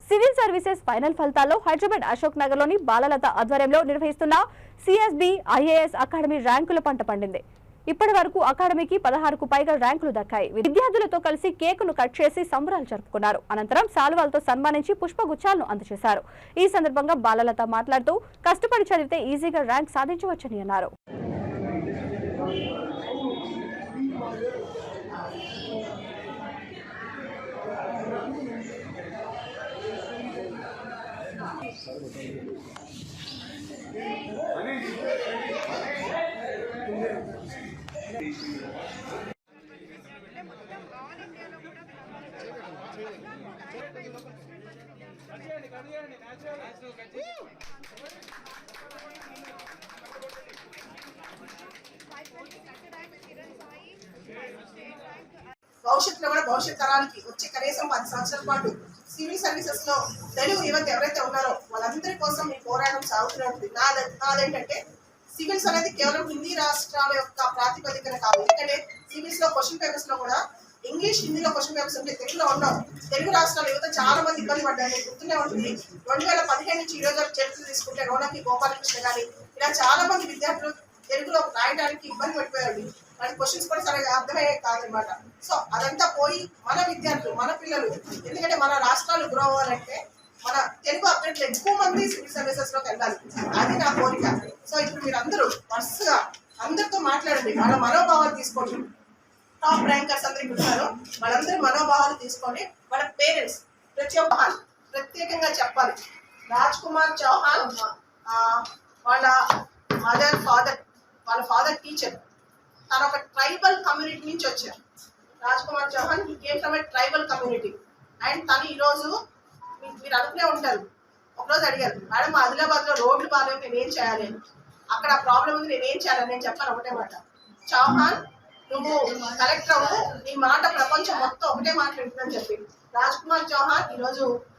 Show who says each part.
Speaker 1: Civil services final ఫలితాల్లో హైదరాబాద్ అశోక్ నగర్ లోని బాలలత ఆధ్వర్యంలో నిర్వహిస్తున్న సిఎస్బి ఐఏఎస్ అకాడమీ ర్యాంకుల పంట పండింది. ఇప్పటి వరకు అకాడమీకి 16కు పైగా ర్యాంకులు దక్కాయి. విద్యార్థులతో కలిసి కేకును కట్ చేసి సంబరాలు జరుపుకున్నారు. అనంతరం శాలువాలతో సన్మానించి పుష్పగుచ్చాలను అందజేశారు. ఈ సందర్భంగా బాలలత మాట్లాడుతూ కష్టపడి చదివితే ఈజీగా ర్యాంక్ సాధించవచ్చని అన్నారు.
Speaker 2: భవిష్యత్తులో కూడా భవిష్యత్ తరానికి వచ్చే కనీసం 10 సంవత్సరాల పాటు సివిల్ సర్వీసెస్ లో తెలుగు యువత ఎవరైతే ఉన్నారో వాళ్ళందరి కోసం ఈ పోరాటం సాగుతూనే ఉంటుంది. నాదేంటంటే సివిల్స్ అనేది కేవలం హిందీ రాష్ట్రాల యొక్క ప్రాతిపదికన కాదు. ఎందుకంటే సివిల్స్ లో క్వశ్చన్ పేపర్స్ లో కూడా ఇంగ్లీష్ హిందీలో క్వశ్చన్ పేపర్స్ ఉంటే తెలుగులో ఉండవు. తెలుగు రాష్ట్రాల యువత చాలా మంది ఇబ్బంది పడ్డారు, గుర్తునే ఉంటుంది. 2015 నుంచి ఈ రోజు చరిత్ర తీసుకుంటే రోనకి గోపాలకృష్ణ గాని ఇలా చాలా మంది విద్యార్థులు తెలుగులో రాయడానికి ఇబ్బంది పడిపోయారు. వాళ్ళ క్వశ్చన్స్ కూడా సరిగా అర్థమయ్యే కాదనమాట. సో అదంతా పోయి మన విద్యార్థులు మన పిల్లలు, ఎందుకంటే మన రాష్ట్రాలు గ్రో అవ్వాలంటే మన తెలుగు అభ్యర్థులు ఎక్కువ మంది సివిల్ సర్వీసెస్ లోకి వెళ్ళాలి. అది నా కోరిక. సో ఇప్పుడు మీరు అందరూ వరుసగా అందరితో మాట్లాడండి, వాళ్ళ మనోభావాలు తీసుకోండి. టాప్ ర్యాంకర్స్ అందరూ ఉన్నారు, వాళ్ళందరూ మనోభావాలు తీసుకొని వాళ్ళ పేరెంట్స్ ప్రత్యేకంగా చెప్పాలి. రాజ్ కుమార్ చౌహాన్ వాళ్ళ ఫాదర్ టీచర్, తను ఒక ట్రైబల్ కమ్యూనిటీ నుంచి వచ్చారు. రాజ్ కుమార్ చౌహాన్ ఈ came from A tribal community. And తను ఈరోజు మీరు అనుకునే ఉంటారు, ఒకరోజు అడిగారు, మేడం ఆదిలాబాద్ లో రోడ్లు బాగాలేవు, నేనేం చేయాలి, అక్కడ ప్రాబ్లం ఉంది, నేనేం చేయాలని నేను చెప్పాను ఒకటే మాట, చౌహాన్ నువ్వు కలెక్టర్ అవ్వు, నీ మాట ప్రపంచం మొత్తం ఒకటే మాట వింటుందని చెప్పి రాజ్ కుమార్ చౌహాన్ ఈరోజు